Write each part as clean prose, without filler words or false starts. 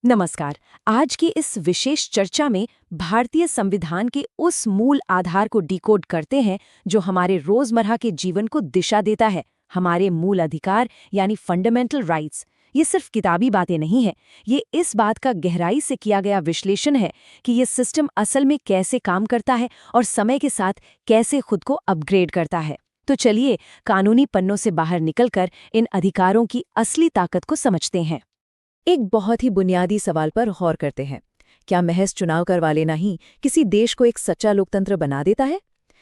नमस्कार। आज की इस विशेष चर्चा में भारतीय संविधान के उस मूल आधार को डिकोड करते हैं जो हमारे रोजमर्रा के जीवन को दिशा देता है। हमारे मूल अधिकार यानी फंडामेंटल राइट्स। ये सिर्फ किताबी बातें नहीं है, ये इस बात का गहराई से किया गया विश्लेषण है कि ये सिस्टम असल में कैसे काम करता है और समय के साथ कैसे खुद को अपग्रेड करता है। तो चलिए कानूनी पन्नों से बाहर निकलकर इन अधिकारों की असली ताकत को समझते हैं। एक बहुत ही बुनियादी सवाल पर गौर करते हैं। क्या महज चुनाव करवा लेना ही किसी देश को एक सच्चा लोकतंत्र बना देता है?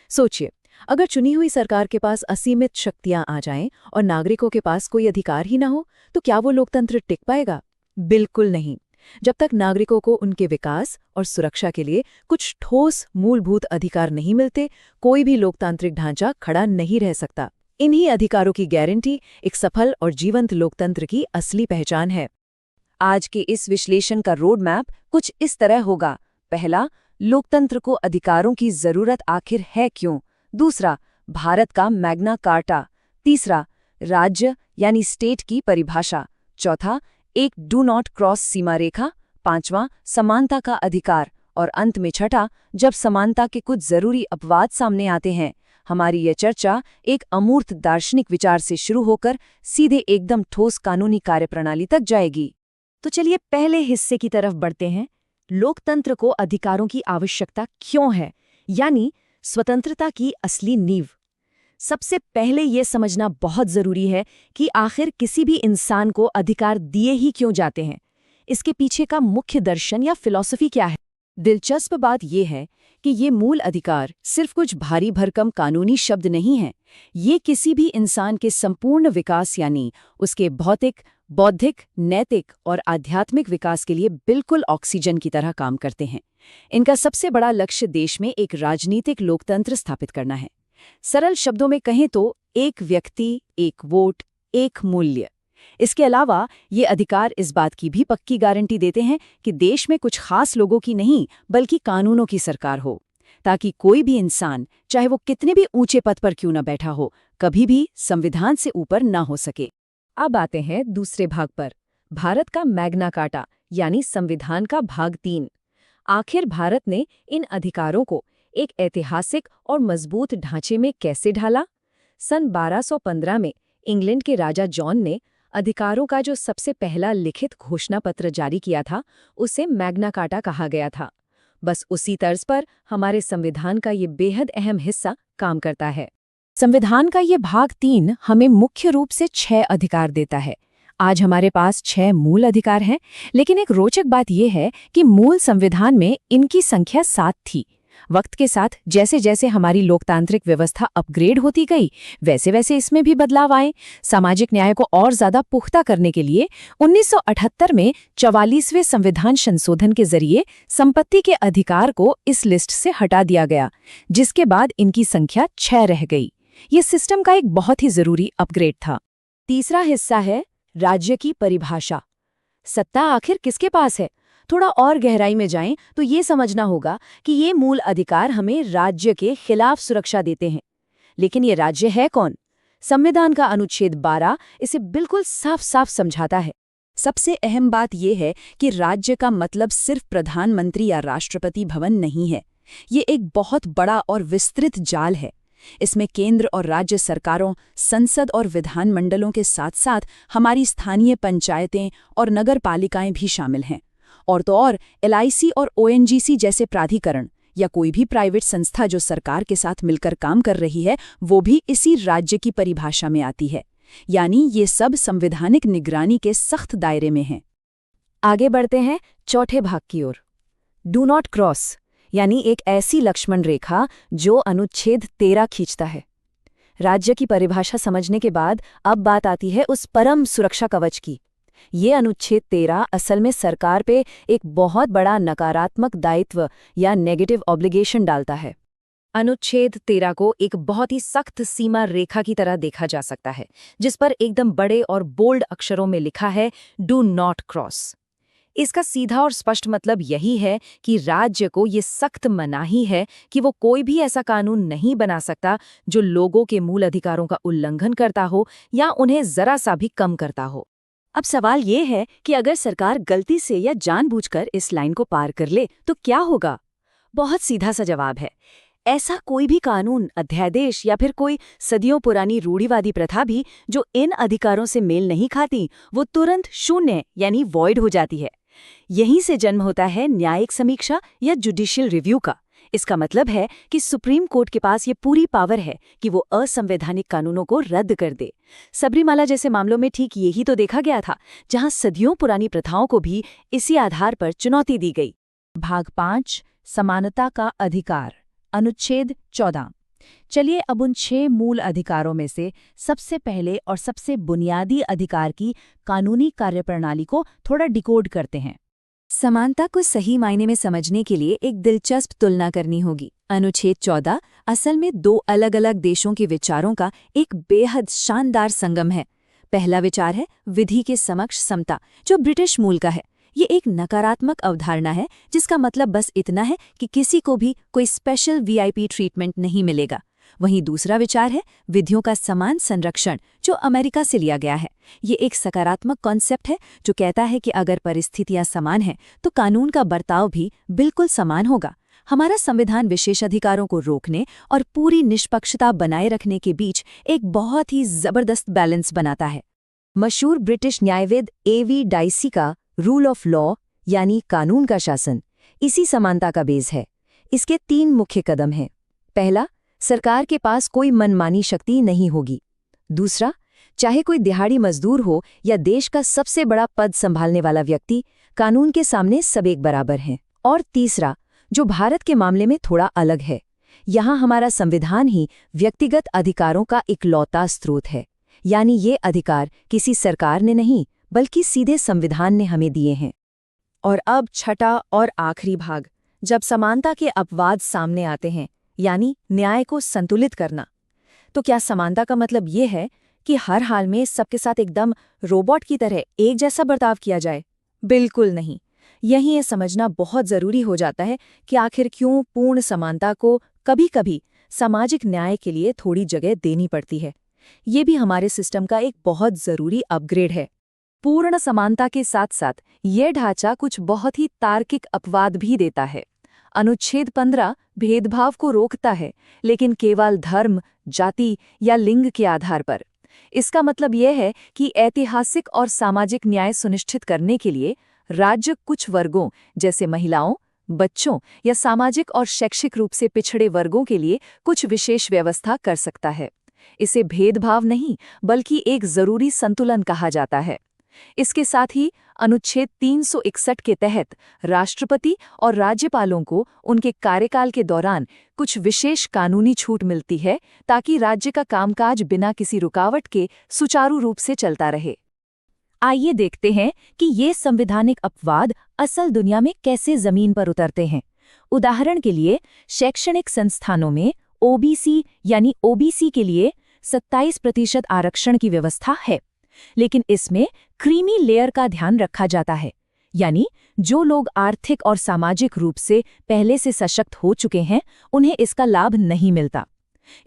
सोचिए, अगर चुनी हुई सरकार के पास असीमित शक्तियां आ जाएं और नागरिकों के पास कोई अधिकार ही ना हो, तो क्या वो लोकतंत्र टिक पाएगा? बिल्कुल नहीं। जब तक नागरिकों को उनके विकास और सुरक्षा के लिए कुछ ठोस मूलभूत अधिकार नहीं मिलते, कोई भी लोकतांत्रिक ढांचा खड़ा नहीं रह सकता। इन्हीं अधिकारों की गारंटी एक सफल और जीवंत लोकतंत्र की असली पहचान है। आज के इस विश्लेषण का रोड मैप कुछ इस तरह होगा। पहला, लोकतंत्र को अधिकारों की जरूरत आखिर है क्यों? दूसरा, भारत का मैग्ना कार्टा। तीसरा, राज्य यानी स्टेट की परिभाषा। चौथा, एक डू नॉट क्रॉस सीमा रेखा। पांचवां, समानता का अधिकार। और अंत में छठा, जब समानता के कुछ जरूरी अपवाद सामने आते हैं। हमारी यह चर्चा एक अमूर्त दार्शनिक विचार से शुरू होकर सीधे एकदम ठोस कानूनी कार्यप्रणाली तक जाएगी। तो चलिए पहले हिस्से की तरफ बढ़ते हैं। लोकतंत्र को अधिकारों की आवश्यकता क्यों है, यानी स्वतंत्रता की असली नींव। सबसे पहले ये समझना बहुत जरूरी है कि आखिर किसी भी इंसान को अधिकार दिए ही क्यों जाते हैं। इसके पीछे का मुख्य दर्शन या फिलॉसफी क्या है? दिलचस्प बात यह है कि ये मूल अधिकार सिर्फ कुछ भारी भरकम कानूनी शब्द नहीं हैं। ये किसी भी इंसान के संपूर्ण विकास यानी उसके भौतिक, बौद्धिक, नैतिक और आध्यात्मिक विकास के लिए बिल्कुल ऑक्सीजन की तरह काम करते हैं। इनका सबसे बड़ा लक्ष्य देश में एक राजनीतिक लोकतंत्र स्थापित करना है। सरल शब्दों में कहें तो एक व्यक्ति, एक वोट, एक मूल्य। इसके अलावा ये अधिकार इस बात की भी पक्की गारंटी देते हैं कि देश में कुछ खास लोगों की नहीं बल्कि कानूनों की सरकार हो, ताकि कोई भी इंसान, चाहे वो कितने भी ऊंचे पद पर क्यों न बैठा हो, कभी भी संविधान से ऊपर न हो सके। अब आते हैं दूसरे भाग पर, भारत का मैग्ना कार्टा यानी संविधान का भाग 3। आखिर भारत ने इन अधिकारों को एक ऐतिहासिक और मजबूत ढांचे में कैसे ढाला? सन 1215 में इंग्लैंड के राजा जॉन ने अधिकारों का जो सबसे पहला लिखित घोषणा पत्र जारी किया था, उसे मैग्ना कार्टा कहा गया था। बस उसी तर्ज पर हमारे संविधान का ये बेहद अहम हिस्सा काम करता है। संविधान का ये भाग 3 हमें मुख्य रूप से 6 अधिकार देता है। आज हमारे पास 6 मूल अधिकार हैं, लेकिन एक रोचक बात यह है कि मूल संविधान में इनकी संख्या 7 थी। वक्त के साथ जैसे जैसे हमारी लोकतांत्रिक व्यवस्था अपग्रेड होती गई, वैसे वैसे इसमें भी बदलाव आए। सामाजिक न्याय को और ज्यादा पुख्ता करने के लिए 1978 में 44वें संविधान संशोधन के जरिए संपत्ति के अधिकार को इस लिस्ट से हटा दिया गया, जिसके बाद इनकी संख्या 6 रह गई। ये सिस्टम का एक बहुत ही जरूरी अपग्रेड था। तीसरा हिस्सा है राज्य की परिभाषा। सत्ता आखिर किसके पास है? थोड़ा और गहराई में जाएं तो ये समझना होगा कि ये मूल अधिकार हमें राज्य के खिलाफ सुरक्षा देते हैं। लेकिन ये राज्य है कौन? संविधान का अनुच्छेद 12 इसे बिल्कुल साफ साफ समझाता है। सबसे अहम बात यह है कि राज्य का मतलब सिर्फ प्रधानमंत्री या राष्ट्रपति भवन नहीं है। ये एक बहुत बड़ा और विस्तृत जाल है। इसमें केंद्र और राज्य सरकारों, संसद और विधानमंडलों के साथ साथ हमारी स्थानीय पंचायतें और नगर पालिकाएं भी शामिल हैं। और तो और LIC और ONGC जैसे प्राधिकरण या कोई भी प्राइवेट संस्था जो सरकार के साथ मिलकर काम कर रही है, वो भी इसी राज्य की परिभाषा में आती है। यानी ये सब संवैधानिक निगरानी के सख्त दायरे में हैं। आगे बढ़ते हैं चौथे भाग की ओर। डू नॉट क्रॉस यानी एक ऐसी लक्ष्मण रेखा जो अनुच्छेद 13 खींचता है। राज्य की परिभाषा समझने के बाद अब बात आती है उस परम सुरक्षा कवच की। ये अनुच्छेद 13 असल में सरकार पे एक बहुत बड़ा नकारात्मक दायित्व या नेगेटिव ऑब्लिगेशन डालता है। अनुच्छेद 13 को एक बहुत ही सख्त सीमा रेखा की तरह देखा जा सकता है, जिस पर एकदम बड़े और बोल्ड अक्षरों में लिखा है डू नॉट क्रॉस। इसका सीधा और स्पष्ट मतलब यही है कि राज्य को ये सख्त मनाही है कि वो कोई भी ऐसा कानून नहीं बना सकता जो लोगों के मूल अधिकारों का उल्लंघन करता हो या उन्हें जरा सा भी कम करता हो। अब सवाल ये है कि अगर सरकार गलती से या जानबूझकर इस लाइन को पार कर ले तो क्या होगा? बहुत सीधा सा जवाब है, ऐसा कोई भी कानून, अध्यादेश या फिर कोई सदियों पुरानी रूढ़िवादी प्रथा भी जो इन अधिकारों से मेल नहीं खाती, वो तुरंत शून्य यानी वॉइड हो जाती है। यहीं से जन्म होता है न्यायिक समीक्षा या जुडिशियल रिव्यू का। इसका मतलब है कि सुप्रीम कोर्ट के पास ये पूरी पावर है कि वो असंवैधानिक कानूनों को रद्द कर दे। सबरीमाला जैसे मामलों में ठीक यही तो देखा गया था, जहां सदियों पुरानी प्रथाओं को भी इसी आधार पर चुनौती दी गई। भाग 5, समानता का अधिकार, अनुच्छेद 14। चलिए अब उन 6 मूल अधिकारों में से सबसे पहले और सबसे बुनियादी अधिकार की कानूनी कार्यप्रणाली को थोड़ा डिकोड करते हैं। समानता को सही मायने में समझने के लिए एक दिलचस्प तुलना करनी होगी। अनुच्छेद 14 असल में 2 अलग-अलग देशों के विचारों का एक बेहद शानदार संगम है। पहला विचार है विधि के समक्ष समता, जो ब्रिटिश मूल का है। ये एक नकारात्मक अवधारणा है जिसका मतलब बस इतना है कि किसी को भी कोई स्पेशल वीआईपी ट्रीटमेंट नहीं मिलेगा। वहीं दूसरा विचार है विधियों का समान संरक्षण, जो अमेरिका से लिया गया है। ये एक सकारात्मक कॉन्सेप्ट है जो कहता है कि अगर परिस्थितियां समान हैं तो कानून का बर्ताव भी बिल्कुल समान होगा। हमारा संविधान विशेषाधिकारों को रोकने और पूरी निष्पक्षता बनाए रखने के बीच एक बहुत ही जबरदस्त बैलेंस बनाता है। मशहूर ब्रिटिश न्यायविद A.V. डाइसी का रूल ऑफ लॉ यानी कानून का शासन इसी समानता का बेस है। इसके 3 मुख्य कदम हैं। पहला, सरकार के पास कोई मनमानी शक्ति नहीं होगी। दूसरा, चाहे कोई दिहाड़ी मजदूर हो या देश का सबसे बड़ा पद संभालने वाला व्यक्ति, कानून के सामने सब एक बराबर हैं। और तीसरा, जो भारत के मामले में थोड़ा अलग है, यहाँ हमारा संविधान ही व्यक्तिगत अधिकारों का इकलौता स्रोत है। यानी ये अधिकार किसी सरकार ने नहीं बल्कि सीधे संविधान ने हमें दिए हैं। और अब छठा और आखिरी भाग, जब समानता के अपवाद सामने आते हैं, यानी न्याय को संतुलित करना। तो क्या समानता का मतलब ये है कि हर हाल में सबके साथ एकदम रोबोट की तरह एक जैसा बर्ताव किया जाए? बिल्कुल नहीं। यही ये समझना बहुत जरूरी हो जाता है कि आखिर क्यों पूर्ण समानता को कभी-कभी सामाजिक न्याय के लिए थोड़ी जगह देनी पड़ती है। ये भी हमारे सिस्टम का एक बहुत जरूरी अपग्रेड है। पूर्ण समानता के साथ साथ ये ढांचा कुछ बहुत ही तार्किक अपवाद भी देता है। अनुच्छेद 15 भेदभाव को रोकता है, लेकिन केवल धर्म, जाति या लिंग के आधार पर। इसका मतलब यह है कि ऐतिहासिक और सामाजिक न्याय सुनिश्चित करने के लिए राज्य कुछ वर्गों जैसे महिलाओं, बच्चों या सामाजिक और शैक्षिक रूप से पिछड़े वर्गों के लिए कुछ विशेष व्यवस्था कर सकता है। इसे भेदभाव नहीं बल्कि एक जरूरी संतुलन कहा जाता है। इसके साथ ही अनुच्छेद 361 के तहत राष्ट्रपति और राज्यपालों को उनके कार्यकाल के दौरान कुछ विशेष कानूनी छूट मिलती है ताकि राज्य का कामकाज बिना किसी रुकावट के सुचारू रूप से चलता रहे। आइए देखते हैं कि ये संवैधानिक अपवाद असल दुनिया में कैसे जमीन पर उतरते हैं। उदाहरण के लिए, शैक्षणिक संस्थानों में ओबीसी यानी ओबीसी के लिए 27% आरक्षण की व्यवस्था है, लेकिन इसमें क्रीमी लेयर का ध्यान रखा जाता है, यानी जो लोग आर्थिक और सामाजिक रूप से पहले से सशक्त हो चुके हैं उन्हें इसका लाभ नहीं मिलता।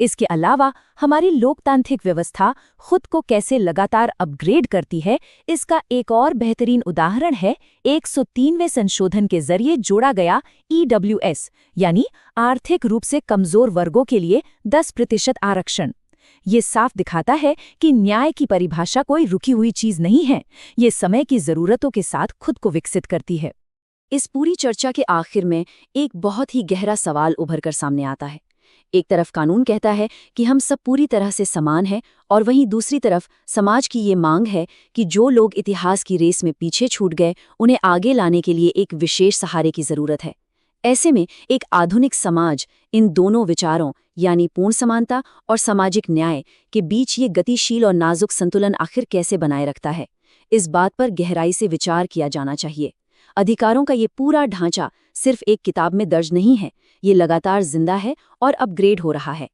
इसके अलावा हमारी लोकतांत्रिक व्यवस्था खुद को कैसे लगातार अपग्रेड करती है, इसका एक और बेहतरीन उदाहरण है 103वें संशोधन के जरिए जोड़ा गया EWS यानी आर्थिक रूप से कमजोर वर्गों के लिए 10% आरक्षण। ये साफ दिखाता है कि न्याय की परिभाषा कोई रुकी हुई चीज नहीं है, ये समय की जरूरतों के साथ खुद को विकसित करती है। इस पूरी चर्चा के आखिर में एक बहुत ही गहरा सवाल उभर कर सामने आता है। एक तरफ कानून कहता है कि हम सब पूरी तरह से समान हैं, और वहीं दूसरी तरफ समाज की ये मांग है कि जो लोग इतिहास की रेस में पीछे छूट गए उन्हें आगे लाने के लिए एक विशेष सहारे की जरूरत है। ऐसे में एक आधुनिक समाज इन दोनों विचारों यानी पूर्ण समानता और सामाजिक न्याय के बीच ये गतिशील और नाजुक संतुलन आखिर कैसे बनाए रखता है, इस बात पर गहराई से विचार किया जाना चाहिए। अधिकारों का ये पूरा ढांचा सिर्फ एक किताब में दर्ज नहीं है, ये लगातार जिंदा है और अपग्रेड हो रहा है।